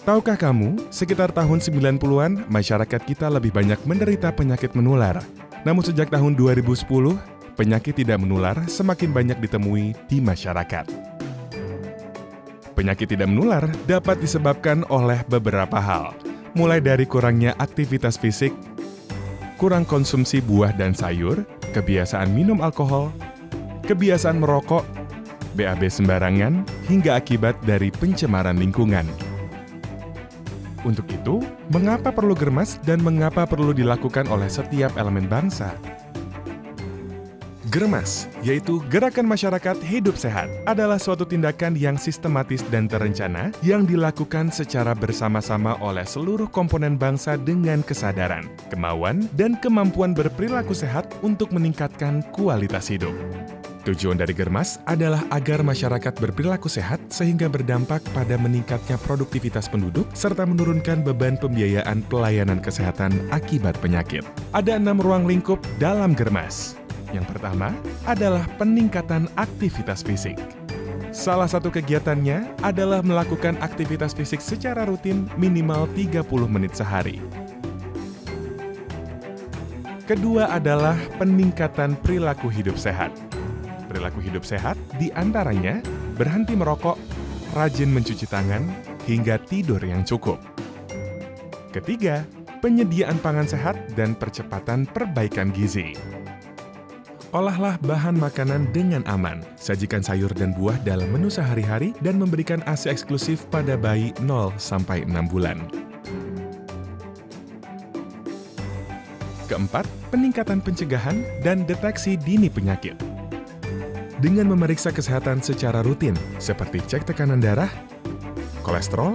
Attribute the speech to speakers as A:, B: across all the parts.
A: Tahukah kamu, sekitar tahun 90-an, masyarakat kita lebih banyak menderita penyakit menular. Namun sejak tahun 2010, penyakit tidak menular semakin banyak ditemui di masyarakat. Penyakit tidak menular dapat disebabkan oleh beberapa hal, mulai dari kurangnya aktivitas fisik, kurang konsumsi buah dan sayur, kebiasaan minum alkohol, kebiasaan merokok, BAB sembarangan, hingga akibat dari pencemaran lingkungan. Untuk itu, mengapa perlu Germas dan mengapa perlu dilakukan oleh setiap elemen bangsa? Germas, yaitu Gerakan Masyarakat Hidup Sehat, adalah suatu tindakan yang sistematis dan terencana yang dilakukan secara bersama-sama oleh seluruh komponen bangsa dengan kesadaran, kemauan, dan kemampuan berperilaku sehat untuk meningkatkan kualitas hidup. Tujuan dari Germas adalah agar masyarakat berperilaku sehat sehingga berdampak pada meningkatnya produktivitas penduduk serta menurunkan beban pembiayaan pelayanan kesehatan akibat penyakit. Ada 6 ruang lingkup dalam Germas. Yang pertama adalah peningkatan aktivitas fisik. Salah satu kegiatannya adalah melakukan aktivitas fisik secara rutin minimal 30 menit sehari. Kedua adalah peningkatan perilaku hidup sehat. Perilaku hidup sehat diantaranya berhenti merokok, rajin mencuci tangan, hingga tidur yang cukup. Ketiga, penyediaan pangan sehat dan percepatan perbaikan gizi. Olahlah bahan makanan dengan aman, sajikan sayur dan buah dalam menu sehari-hari dan memberikan ASI eksklusif pada bayi 0-6 bulan. Keempat, peningkatan pencegahan dan deteksi dini penyakit. Dengan memeriksa kesehatan secara rutin, seperti cek tekanan darah, kolesterol,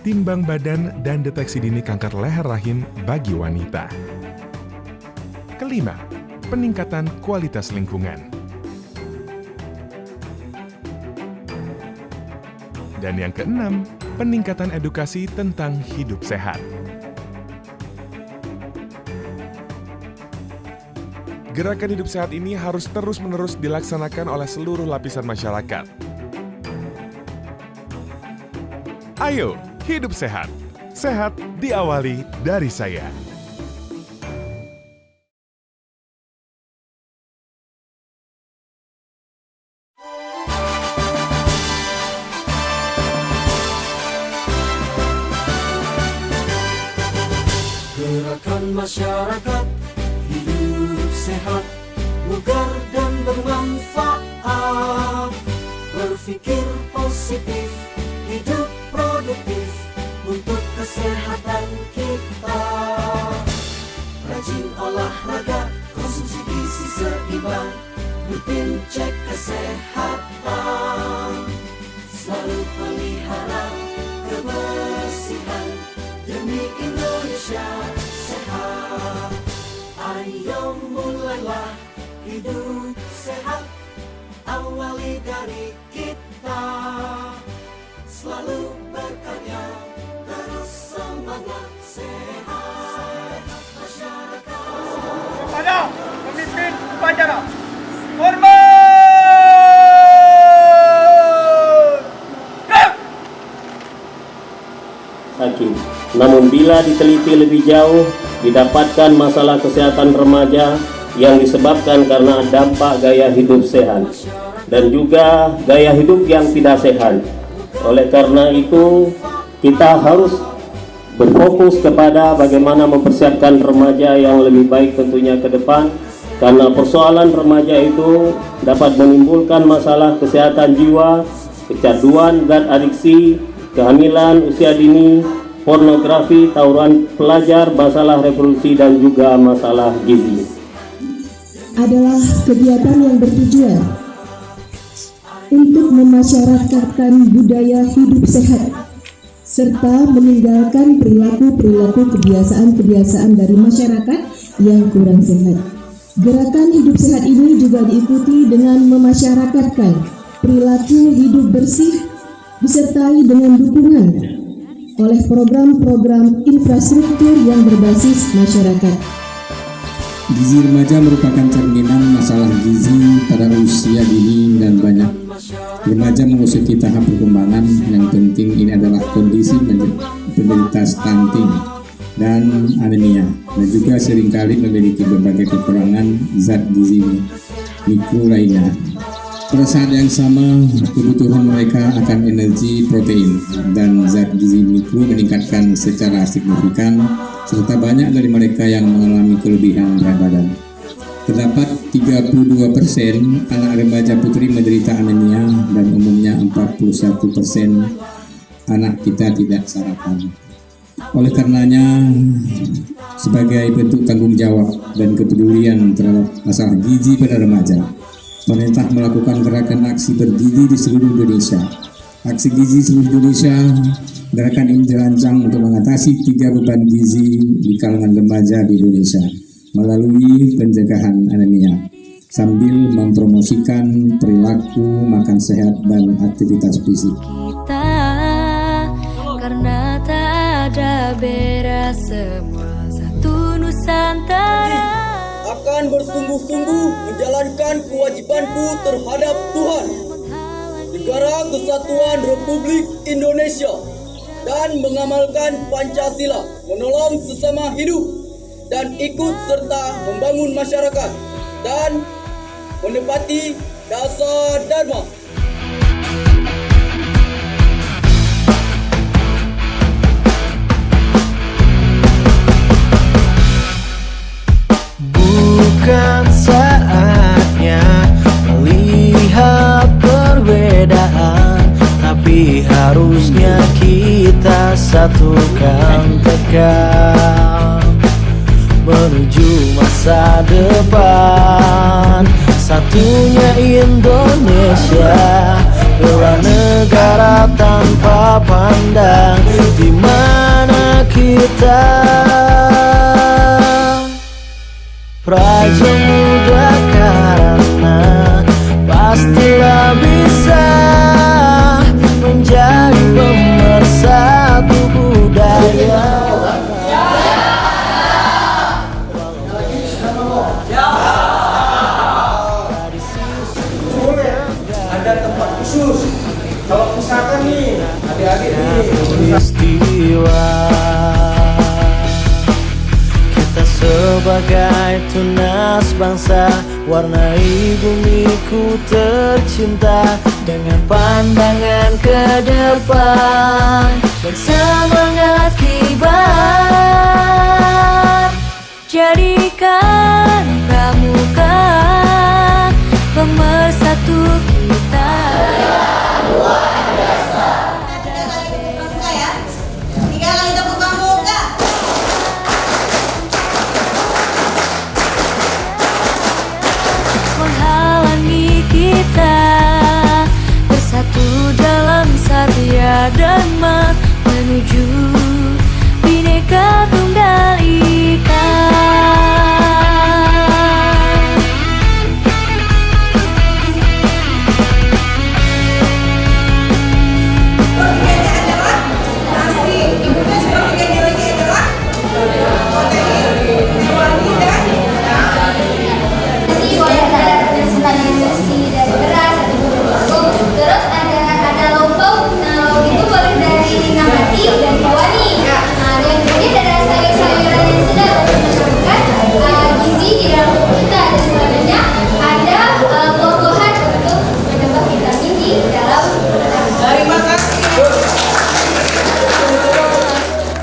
A: timbang badan, dan deteksi dini kanker leher rahim bagi wanita. Kelima, peningkatan kualitas lingkungan. Dan yang keenam, peningkatan edukasi tentang hidup sehat. Gerakan hidup sehat ini harus terus-menerus dilaksanakan oleh seluruh lapisan masyarakat. Ayo, hidup sehat. Sehat diawali dari saya.
B: Gerakan masyarakat hidup sehat, bugar dan bermanfaat. Berpikir positif, hidup produktif untuk kesehatan kita. Rajin olahraga, konsumsi gizi seimbang, rutin cek kesehatan. Selalu pelihara kebersihan demi Indonesia sehat. Ayo mulailah hidup sehat, awali dari kita. Selalu berkarya, terus semangat, sehat masyarakat.
C: Kepada pemimpin upacara, hormat!
D: Hakim. Namun bila diteliti lebih jauh, didapatkan masalah kesehatan remaja yang disebabkan karena dampak gaya hidup sehat dan juga gaya hidup yang tidak sehat. Oleh karena itu, kita harus berfokus kepada bagaimana mempersiapkan remaja yang lebih baik tentunya ke depan, karena persoalan remaja itu dapat menimbulkan masalah kesehatan jiwa, kecanduan, zat adiksi, kehamilan, usia dini, pornografi, tawuran pelajar, masalah reproduksi, dan juga masalah gizi.
E: Adalah kegiatan yang bertujuan untuk memasyarakatkan budaya hidup sehat serta meninggalkan perilaku-perilaku kebiasaan-kebiasaan dari masyarakat yang kurang sehat. Gerakan hidup sehat ini juga diikuti dengan memasyarakatkan perilaku hidup bersih disertai dengan dukungan oleh program-program infrastruktur yang berbasis masyarakat.
F: Gizi remaja merupakan cerminan masalah gizi pada usia dini dan banyak Remaja memasuki tahap perkembangan. Yang penting ini adalah kondisi penderita stunting dan anemia, dan juga seringkali memiliki berbagai kekurangan zat gizi mikro lainnya. Pada saat yang sama, kebutuhan mereka akan energi, protein, dan zat gizi mikro meningkatkan secara signifikan, serta banyak dari mereka yang mengalami kelebihan berat badan. Terdapat 32% anak remaja putri menderita anemia, dan umumnya 41% anak kita tidak sarapan. Oleh karenanya, sebagai bentuk tanggung jawab dan kepedulian terhadap masalah gizi pada remaja, pemerintah melakukan gerakan aksi bergizi di seluruh Indonesia. Aksi gizi seluruh Indonesia, gerakan ini dirancang untuk mengatasi 3 beban gizi di kalangan remaja di Indonesia melalui pencegahan anemia, sambil mempromosikan perilaku makan sehat dan aktivitas fisik.
G: Kita karena tak ada beres semua satu Nusantara.
C: Akan bersungguh-sungguh menjalankan kewajibanku terhadap Tuhan, Negara Kesatuan Republik Indonesia, dan mengamalkan Pancasila, menolong sesama hidup, dan ikut serta membangun masyarakat, dan menepati dasar Dharma.
H: Bukan saatnya melihat perbedaan, tapi harusnya kita satukan tekad menuju masa depan. Satunya Indonesia, bela negara tanpa pandang di mana kita. Praja muda karena pastilah bisa menjadi pemersatu budaya.
C: Ada tempat khusus. Kalau misalkan nih, adik-adik nih,
H: Peristiwa kita sebagai tunas bangsa, warnai bumiku tercinta dengan pandangan ke depan dan semangat kibar. Jadikan pramuka pemersatu kita. Menghalangi kita bersatu dalam satya dharma menuju Bhinneka Tunggal Ika.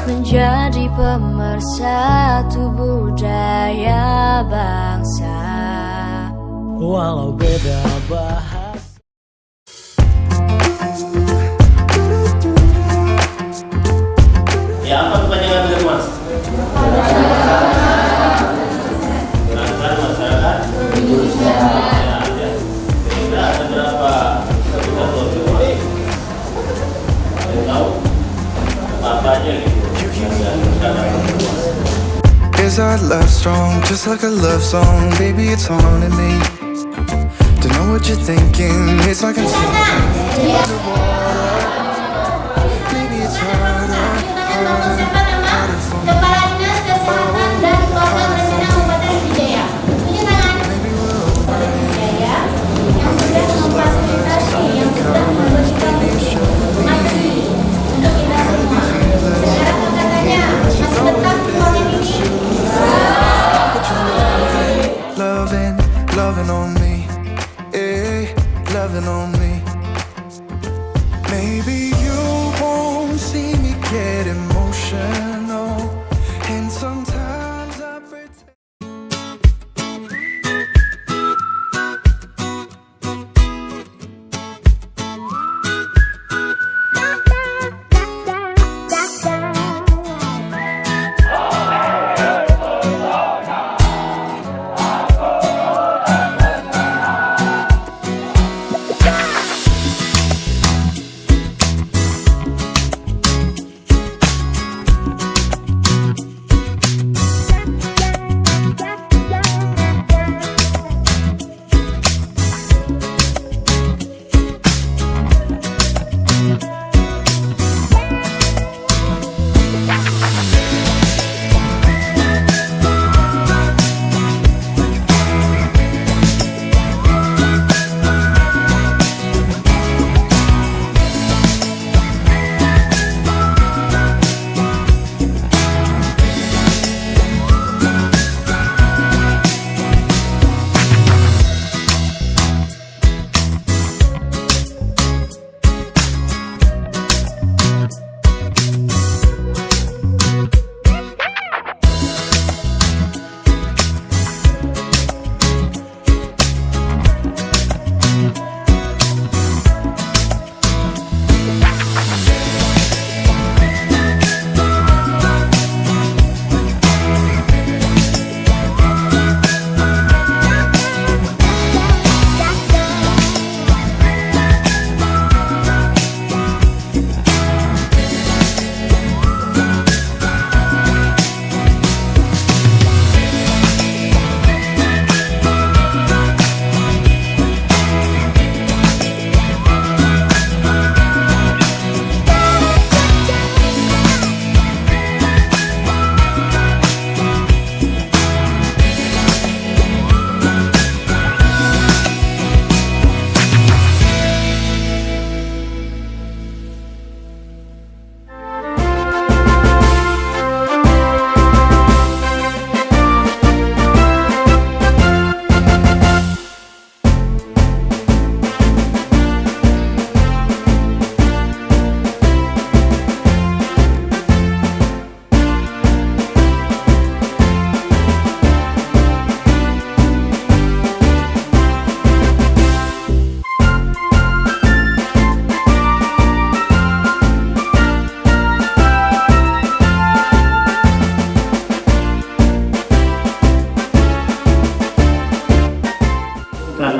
H: Menjadi pemersatu budaya bangsa, walau beda bahasa.
D: Ya, apa kepanjangan dari Mas? Gerakan masyarakat hidup sehat. Ya. Kira ada berapa satuan ini? Ada tahu? Apa aja gitu?
I: Is our love strong, just like a love song? Baby, it's haunting me. To know what you're thinking, it's like I'm sinking underwater. Maybe it's harder for me. Maybe we're over it. loving on me. Maybe you won't see me get emotional, and sometimes I pretend.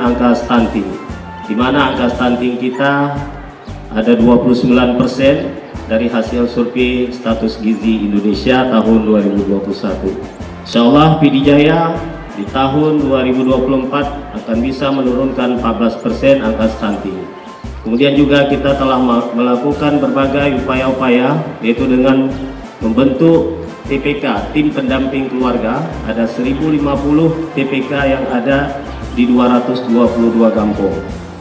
D: Angka stunting, di mana angka stunting kita ada 29% dari hasil survei status gizi Indonesia tahun 2021. Insya Allah PD Jaya di tahun 2024 akan bisa menurunkan 14% angka stunting. Kemudian juga kita telah melakukan berbagai upaya-upaya, yaitu dengan membentuk TPK, tim pendamping keluarga. Ada 1050 TPK yang ada di 222 kampung.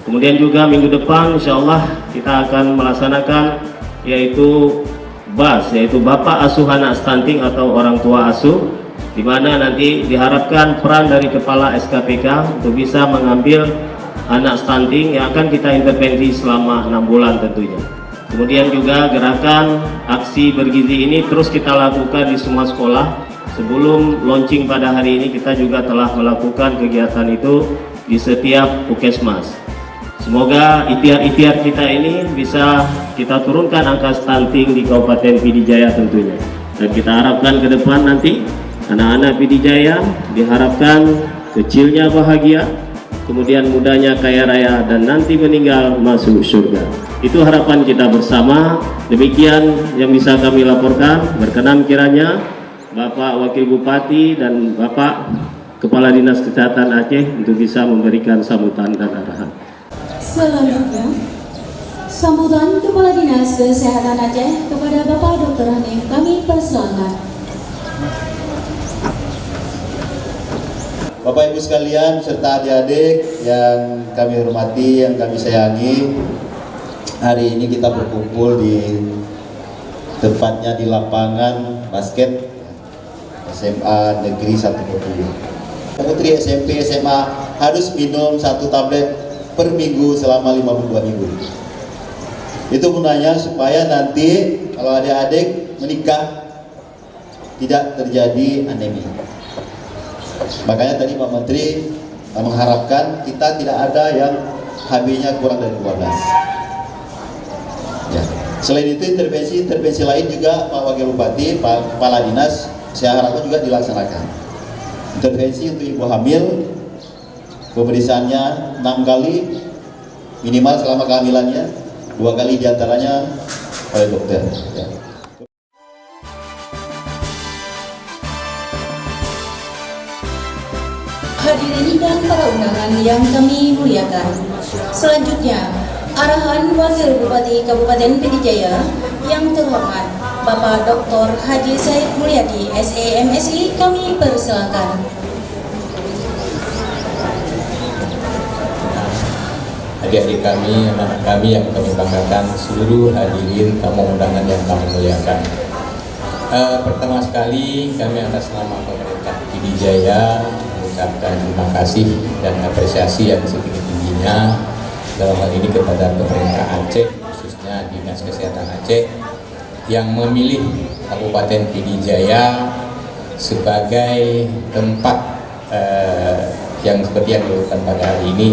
D: Kemudian juga minggu depan insya Allah kita akan melaksanakan yaitu BAS, yaitu Bapak Asuh Anak Stunting atau Orang Tua Asuh, di mana nanti diharapkan peran dari Kepala SKPK untuk bisa mengambil anak stunting yang akan kita intervensi selama 6 bulan tentunya. Kemudian juga gerakan aksi bergizi ini terus kita lakukan di semua sekolah. Sebelum launching pada hari ini kita juga telah melakukan kegiatan itu di setiap puskesmas. Semoga ikhtiar-ikhtiar kita ini bisa kita turunkan angka stunting di Kabupaten PD Jaya tentunya. Dan kita harapkan ke depan nanti anak-anak PD Jaya diharapkan kecilnya bahagia, kemudian mudanya kaya raya, dan nanti meninggal masuk surga. Itu harapan kita bersama. Demikian yang bisa kami laporkan. Berkenan kiranya Bapak Wakil Bupati dan Bapak Kepala Dinas Kesehatan Aceh untuk bisa memberikan sambutan dan arahan.
E: Selanjutnya, sambutan Kepala Dinas Kesehatan Aceh kepada Bapak Dr. Hanif kami persilakan.
J: Bapak Ibu sekalian serta adik-adik yang kami hormati, yang kami sayangi, hari ini kita berkumpul di tepatnya di lapangan basket SMA Negeri 1 Bengkulu. Putri SMP SMA harus minum 1 tablet per minggu selama 52 minggu. Itu gunanya supaya nanti kalau adik-adik menikah tidak terjadi anemia. Makanya tadi Pak Menteri mengharapkan kita tidak ada yang HB-nya kurang dari 12. Ya. Selain itu intervensi lain juga Pak Wakil Bupati, Pak Kepala Dinas, saya harapkan juga dilaksanakan. Intervensi untuk ibu hamil, pemeriksaannya 6 kali minimal selama kehamilannya, 2 kali diantaranya oleh dokter. Ya.
E: Hadirin dan para undangan yang kami muliakan. Selanjutnya, arahan Wakil Bupati Kabupaten Pidijaya yang terhormat Bapak Dr. Haji Said Mulyadi, SE MSI, kami persilakan.
F: Adik-adik kami, anak-anak kami yang kami banggakan, seluruh hadirin tamu undangan yang kami muliakan. Pertama sekali kami atas nama pemerintah Pidijaya mengucapkan terima kasih dan apresiasi yang setinggi-tingginya dalam hal ini kepada pemerintah Aceh, khususnya Dinas Kesehatan Aceh yang memilih Kabupaten Pidijaya sebagai tempat yang seperti yang dilakukan pada hari ini.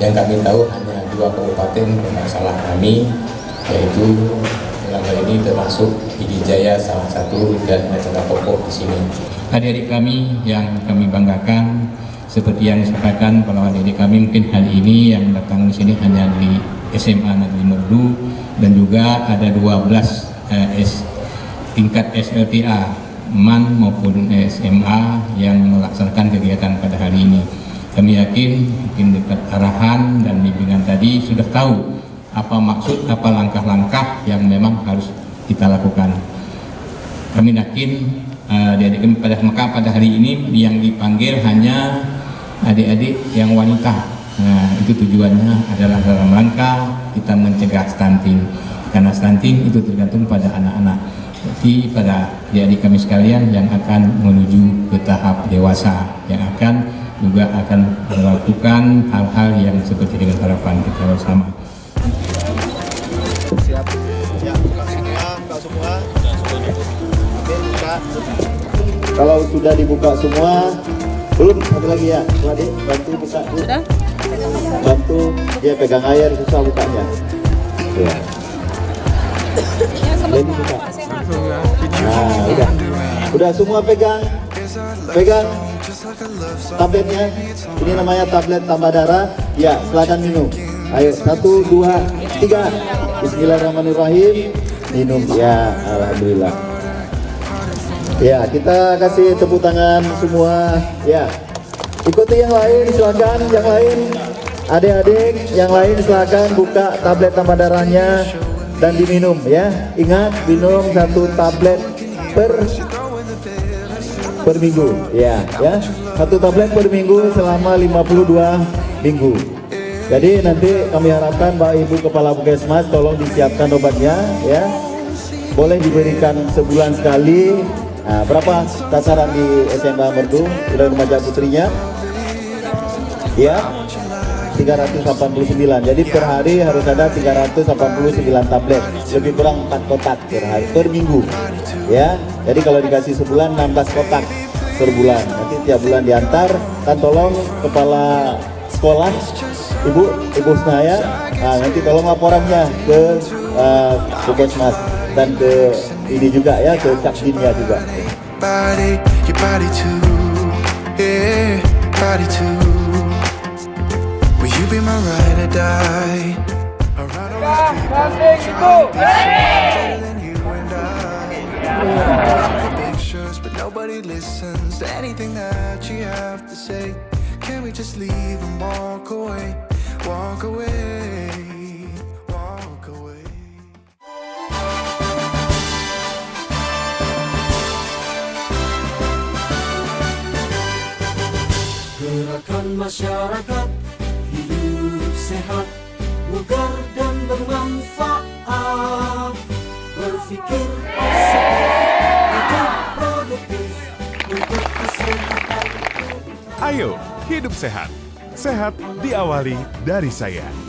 F: Yang kami tahu hanya 2 kabupaten bermasalah kami, yaitu dalam hal ini termasuk Pidijaya salah satu dan acara pokok di sini. Adik-adik kami yang kami banggakan, seperti yang disampaikan para adik-adik kami, mungkin hari ini yang datang di sini hanya di SMA Negeri Merdu dan juga ada 12 tingkat SLTA MAN maupun SMA yang melaksanakan kegiatan pada hari ini. Kami yakin mungkin dekat arahan dan bimbingan tadi sudah tahu apa maksud, apa langkah-langkah yang memang harus kita lakukan. Kami yakin adik-adik kami pada hari ini yang dipanggil hanya adik-adik yang wanita. Nah, itu tujuannya adalah dalam rangka kita mencegah stunting, karena stunting itu tergantung pada anak-anak. Jadi pada adik-adik kami sekalian yang akan menuju ke tahap dewasa, yang akan juga akan melakukan hal-hal yang seperti dengan harapan kita bersama.
J: Siap, buka semua. Oke, buka. Kalau sudah dibuka semua, belum satu lagi ya, adik bantu buka. Sudah? Bantu dia pegang air, susah bukanya. Ya. Jadi buka. Nah, udah semua pegang tabletnya. Ini namanya tablet tambah darah. Ya, silakan minum. Ayo, 1, 2, 3. Bismillahirrahmanirrahim. Minum. Ya, alhamdulillah. Ya, kita kasih tepuk tangan semua. Ya, ikuti yang lain, silakan. Yang lain, adik-adik, yang lain silakan buka tablet tambah darahnya dan diminum ya. Ingat, minum 1 tablet per minggu. Ya, 1 tablet per minggu selama 52 minggu. Jadi nanti kami harapkan Bapak Ibu Kepala Puskesmas tolong disiapkan obatnya ya. Boleh diberikan sebulan sekali. Nah, berapa sasaran di SMA Merdu dan remaja putrinya? Ya, 389. Jadi per hari harus ada 389 tablet. Lebih kurang 4 kotak per minggu. Ya, jadi kalau dikasih sebulan 16 kotak per bulan. Nanti tiap bulan diantar. Dan tolong kepala sekolah, Ibu Snaya, nah, nanti tolong laporannya ke Puskesmas dan ke ini juga ya, ke Capdinnya juga.
I: Body, your body too, yeah, body too. Will you be my ride or die? A ride or die. Better than you and I. Big shows, but nobody listens to anything that you have to say. Can we just leave and walk away? Walk away. Walk away.
B: Gerakan masyarakat hidup sehat, bugar dan bermanfaat. Berpikir positif, hidup produktif untuk kesehatan.
A: Ayo, hidup sehat. Sehat diawali dari saya.